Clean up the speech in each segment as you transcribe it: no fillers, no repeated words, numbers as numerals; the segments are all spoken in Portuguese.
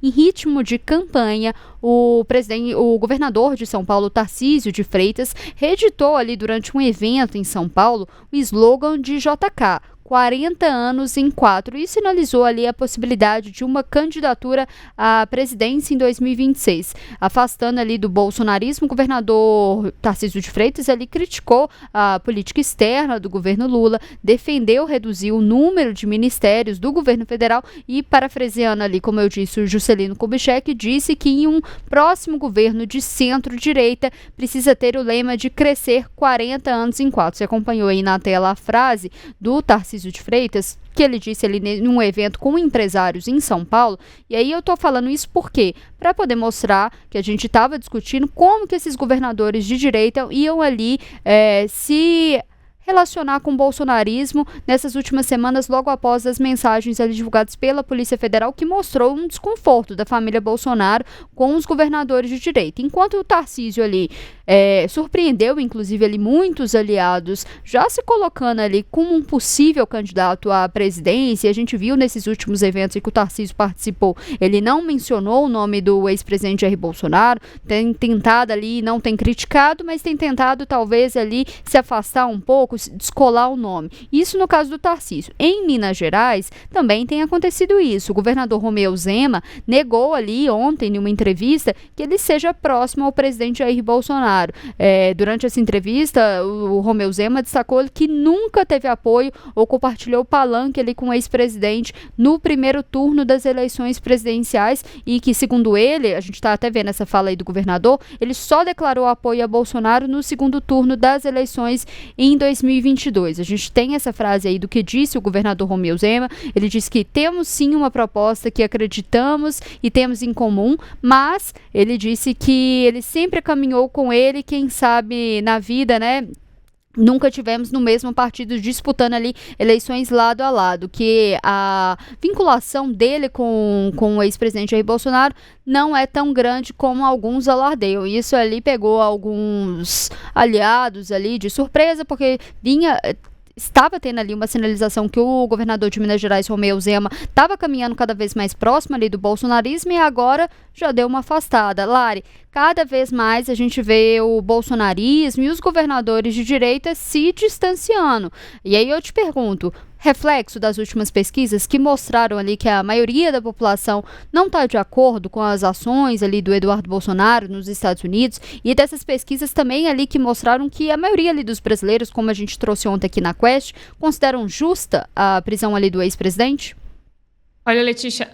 Em ritmo de campanha, o governador de São Paulo, Tarcísio de Freitas, reeditou ali durante um evento em São Paulo o slogan de JK, 40 anos em 4, e sinalizou ali a possibilidade de uma candidatura à presidência em 2026. Afastando ali do bolsonarismo, o governador Tarcísio de Freitas ali criticou a política externa do governo Lula, defendeu reduzir o número de ministérios do governo federal e, parafraseando ali, como eu disse, o Juscelino Kubitschek, disse que em um próximo governo de centro-direita precisa ter o lema de crescer 40 anos em 4. Você acompanhou aí na tela a frase do Tarcísio de Freitas, que ele disse ali num evento com empresários em São Paulo. E aí eu tô falando isso por quê? Para poder mostrar que a gente estava discutindo como que esses governadores de direita iam ali se relacionar com o bolsonarismo nessas últimas semanas, logo após as mensagens ali divulgadas pela Polícia Federal, que mostrou um desconforto da família Bolsonaro com os governadores de direita. Enquanto o Tarcísio ali surpreendeu, inclusive, ali muitos aliados já se colocando ali como um possível candidato à presidência. A gente viu nesses últimos eventos em que o Tarcísio participou, ele não mencionou o nome do ex-presidente Jair Bolsonaro, tem tentado ali, não tem criticado, mas tem tentado talvez ali se afastar um pouco, descolar o nome. Isso no caso do Tarcísio. Em Minas Gerais também tem acontecido isso. O governador Romeu Zema negou ali ontem, em uma entrevista, que ele seja próximo ao presidente Jair Bolsonaro. Durante essa entrevista, o Romeu Zema destacou que nunca teve apoio ou compartilhou palanque ali com o ex-presidente no primeiro turno das eleições presidenciais e que, segundo ele, a gente está até vendo essa fala aí do governador, ele só declarou apoio a Bolsonaro no segundo turno das eleições em 2022. A gente tem essa frase aí do que disse o governador Romeu Zema. Ele disse que temos sim uma proposta que acreditamos e temos em comum, mas ele disse que ele sempre caminhou com ele, quem sabe na vida, né? Nunca tivemos no mesmo partido disputando ali eleições lado a lado, que a vinculação dele com o ex-presidente Jair Bolsonaro não é tão grande como alguns alardeiam. Isso ali pegou alguns aliados ali de surpresa, porque estava tendo ali uma sinalização que o governador de Minas Gerais, Romeu Zema, estava caminhando cada vez mais próximo ali do bolsonarismo e agora já deu uma afastada. Lari, cada vez mais a gente vê o bolsonarismo e os governadores de direita se distanciando. E aí eu te pergunto, reflexo das últimas pesquisas que mostraram ali que a maioria da população não está de acordo com as ações ali do Eduardo Bolsonaro nos Estados Unidos, e dessas pesquisas também ali que mostraram que a maioria ali dos brasileiros, como a gente trouxe ontem aqui na Quest, consideram justa a prisão ali do ex-presidente? Olha, Letícia,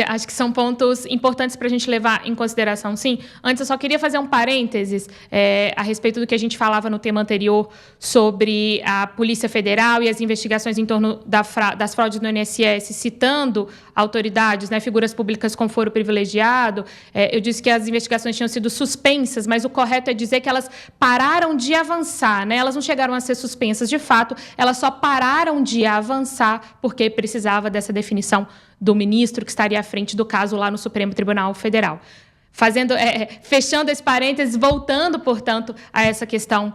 acho que são pontos importantes para a gente levar em consideração, sim. Antes, eu só queria fazer um parênteses a respeito do que a gente falava no tema anterior sobre a Polícia Federal e as investigações em torno das fraudes no INSS, citando autoridades, né, figuras públicas com foro privilegiado. Eu disse que as investigações tinham sido suspensas, mas o correto é dizer que elas pararam de avançar, né? Elas não chegaram a ser suspensas, de fato, elas só pararam de avançar porque precisava dessa definição do ministro que estaria à frente do caso lá no Supremo Tribunal Federal. Fechando esse parênteses, voltando, portanto, a essa questão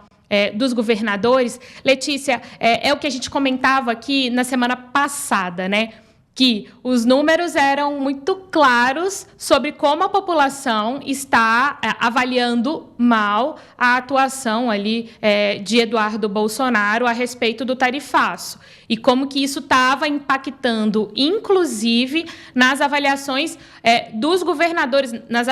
dos governadores, Letícia, é o que a gente comentava aqui na semana passada, né? Que os números eram muito claros sobre como a população está avaliando mal a atuação ali de Eduardo Bolsonaro a respeito do tarifaço e como que isso estava impactando, inclusive, nas avaliações dos governadores, nas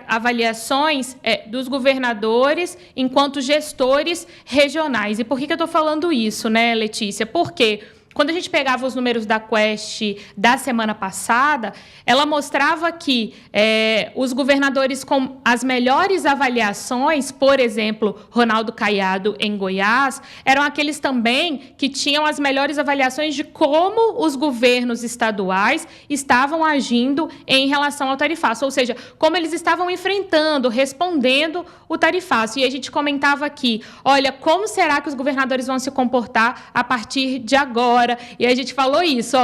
avaliações dos governadores enquanto gestores regionais. E por que eu estou falando isso, né, Letícia? Porque quando a gente pegava os números da Quest da semana passada, ela mostrava que os governadores com as melhores avaliações, por exemplo, Ronaldo Caiado em Goiás, eram aqueles também que tinham as melhores avaliações de como os governos estaduais estavam agindo em relação ao tarifaço, ou seja, como eles estavam enfrentando, respondendo o tarifaço. E a gente comentava aqui, olha, como será que os governadores vão se comportar a partir de agora? E a gente falou isso,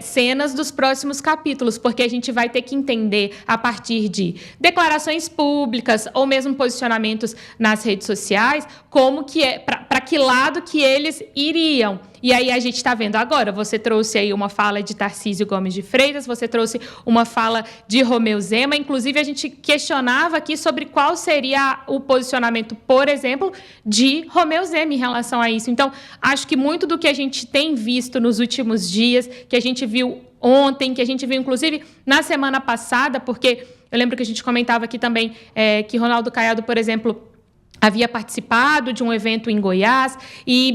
cenas dos próximos capítulos, porque a gente vai ter que entender a partir de declarações públicas ou mesmo posicionamentos nas redes sociais, como que para que lado que eles iriam. E aí a gente está vendo agora, você trouxe aí uma fala de Tarcísio Gomes de Freitas, você trouxe uma fala de Romeu Zema, inclusive a gente questionava aqui sobre qual seria o posicionamento, por exemplo, de Romeu Zema em relação a isso. Então, acho que muito do que a gente tem visto nos últimos dias, que a gente viu ontem, que a gente viu inclusive na semana passada, porque eu lembro que a gente comentava aqui também que Ronaldo Caiado, por exemplo, havia participado de um evento em Goiás e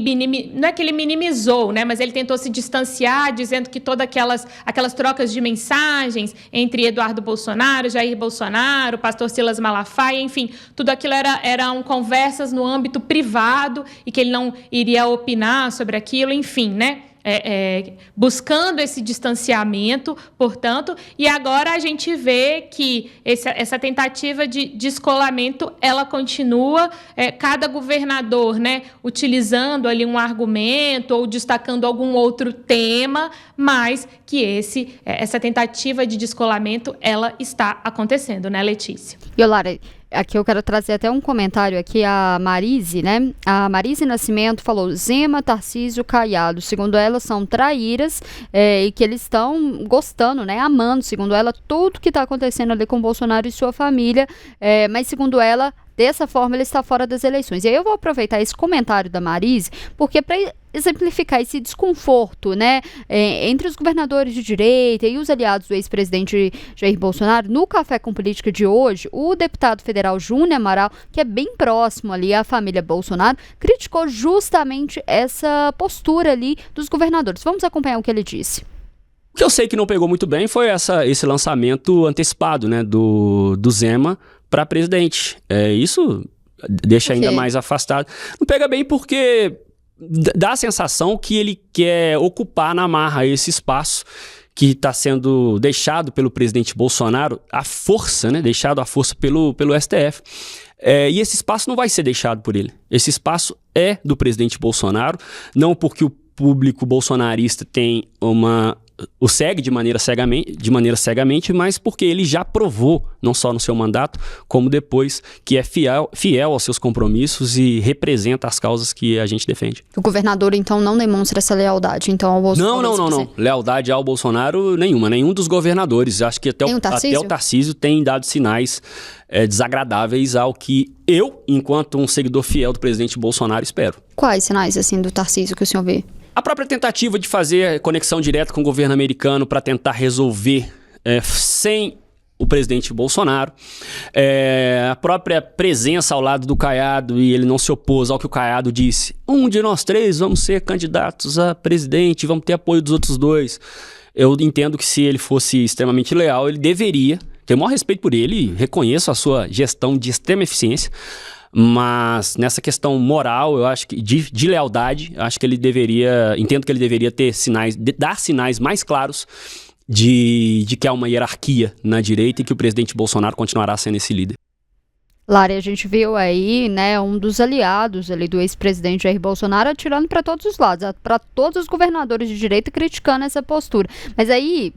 não é que ele minimizou, né, mas ele tentou se distanciar, dizendo que todas aquelas trocas de mensagens entre Eduardo Bolsonaro, Jair Bolsonaro, pastor Silas Malafaia, enfim, tudo aquilo eram conversas no âmbito privado e que ele não iria opinar sobre aquilo, enfim, né? Buscando esse distanciamento, portanto, e agora a gente vê que essa tentativa de descolamento, ela continua, cada governador, né, utilizando ali um argumento ou destacando algum outro tema, mas que essa tentativa de descolamento, ela está acontecendo, né, Letícia? E, Lara, aqui eu quero trazer até um comentário aqui, a Marise, né? A Marise Nascimento falou: Zema, Tarcísio, Caiado, segundo ela, são traíras e que eles estão gostando, né? Amando, segundo ela, tudo que está acontecendo ali com Bolsonaro e sua família, mas segundo ela, dessa forma ele está fora das eleições. E aí eu vou aproveitar esse comentário da Marise, porque para exemplificar esse desconforto, né, entre os governadores de direita e os aliados do ex-presidente Jair Bolsonaro, no Café com Política de hoje, o deputado federal Júnior Amaral, que é bem próximo ali à família Bolsonaro, criticou justamente essa postura ali dos governadores. Vamos acompanhar o que ele disse. O que eu sei que não pegou muito bem foi esse lançamento antecipado, né, do Zema para presidente. Isso deixa ainda mais afastado. Não pega bem porque dá a sensação que ele quer ocupar na marra esse espaço que está sendo deixado pelo presidente Bolsonaro à força, né? Deixado à força pelo STF. E esse espaço não vai ser deixado por ele. Esse espaço é do presidente Bolsonaro, não porque o público bolsonarista o segue de maneira cegamente, mas porque ele já provou, não só no seu mandato, como depois, que é fiel aos seus compromissos e representa as causas que a gente defende. O governador, então, não demonstra essa lealdade, então, ao Bolsonaro? Não. Lealdade ao Bolsonaro, nenhum dos governadores. Acho que até o Tarcísio tem dado sinais desagradáveis ao que eu, enquanto um seguidor fiel do presidente Bolsonaro, espero. Quais sinais, assim, do Tarcísio que o senhor vê? A própria tentativa de fazer conexão direta com o governo americano para tentar resolver sem o presidente Bolsonaro, a própria presença ao lado do Caiado, e ele não se opôs ao que o Caiado disse: um de nós três vamos ser candidatos a presidente, vamos ter apoio dos outros dois. Eu entendo que se ele fosse extremamente leal, ele deveria, tenho o maior respeito por ele, reconheço a sua gestão de extrema eficiência, mas nessa questão moral, eu acho que de lealdade, acho que entendo que ele deveria dar sinais mais claros de que há uma hierarquia na direita e que o presidente Bolsonaro continuará sendo esse líder. Lara, a gente viu aí, né, um dos aliados ali do ex-presidente Jair Bolsonaro atirando para todos os lados, para todos os governadores de direita criticando essa postura. Mas aí,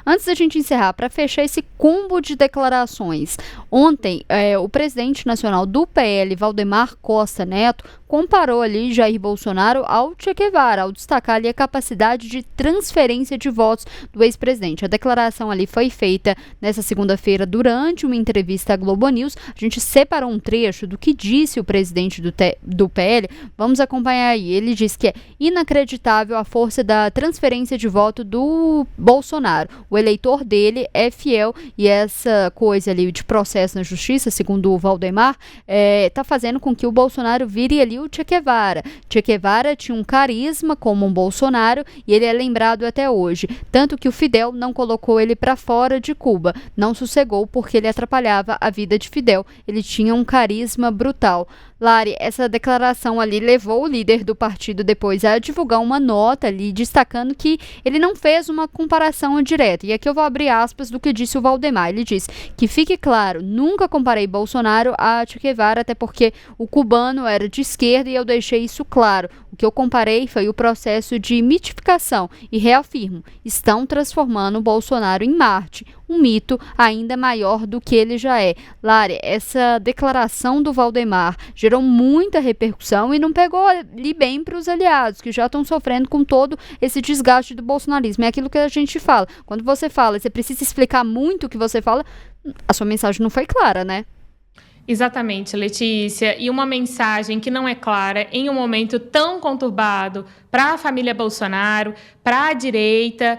antes da gente encerrar, para fechar esse combo de declarações, ontem o presidente nacional do PL, Valdemar Costa Neto, comparou ali Jair Bolsonaro ao Che Guevara, ao destacar ali a capacidade de transferência de votos do ex-presidente. A declaração ali foi feita nessa segunda-feira durante uma entrevista à Globo News. A gente separou um trecho do que disse o presidente do PL. Vamos acompanhar aí. Ele diz que é inacreditável a força da transferência de voto do Bolsonaro. O eleitor dele é fiel e essa coisa ali de processo na justiça, segundo o Valdemar, está fazendo com que o Bolsonaro vire ali o Che Guevara. Che Guevara tinha um carisma como um Bolsonaro e ele é lembrado até hoje. Tanto que o Fidel não colocou ele para fora de Cuba. Não sossegou porque ele atrapalhava a vida de Fidel. Ele tinha um carisma brutal. Lari, essa declaração ali levou o líder do partido depois a divulgar uma nota ali destacando que ele não fez uma comparação direta. E aqui eu vou abrir aspas do que disse o Valdemar. Ele diz que fique claro, nunca comparei Bolsonaro a Che Guevara, até porque o cubano era de esquerda esquerda e eu deixei isso claro. O que eu comparei foi o processo de mitificação e reafirmo, estão transformando o Bolsonaro em Marte, um mito ainda maior do que ele já é. Lari, essa declaração do Valdemar gerou muita repercussão e não pegou ali bem para os aliados, que já estão sofrendo com todo esse desgaste do bolsonarismo. É aquilo que a gente fala. Quando você fala, você precisa explicar muito o que você fala, a sua mensagem não foi clara, né? Exatamente, Letícia. E uma mensagem que não é clara em um momento tão conturbado para a família Bolsonaro, para a direita,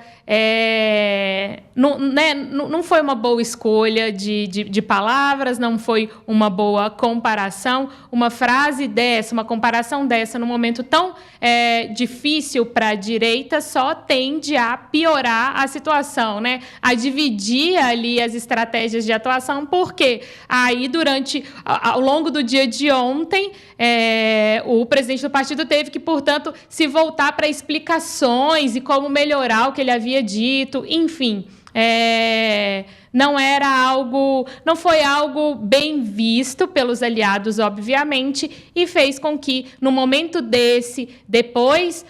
não foi uma boa escolha de palavras, não foi uma boa comparação. Uma frase dessa, uma comparação dessa, num momento tão difícil para a direita, só tende a piorar a situação, né? A dividir ali as estratégias de atuação, porque aí, ao longo do dia de ontem, o presidente do partido teve que, portanto, se voltar para explicações e como melhorar o que ele havia dito, enfim. Não foi algo bem visto pelos aliados, obviamente, e fez com que, no momento desse, depois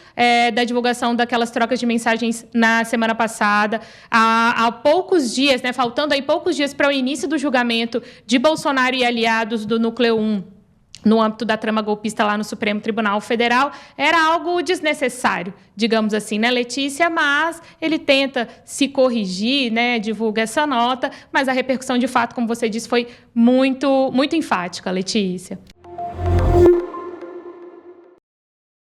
da divulgação daquelas trocas de mensagens na semana passada, há poucos dias, né, faltando aí poucos dias para o início do julgamento de Bolsonaro e aliados do Núcleo 1, no âmbito da trama golpista lá no Supremo Tribunal Federal, era algo desnecessário, digamos assim, né, Letícia? Mas ele tenta se corrigir, né, divulga essa nota, mas a repercussão, de fato, como você disse, foi muito, muito enfática, Letícia.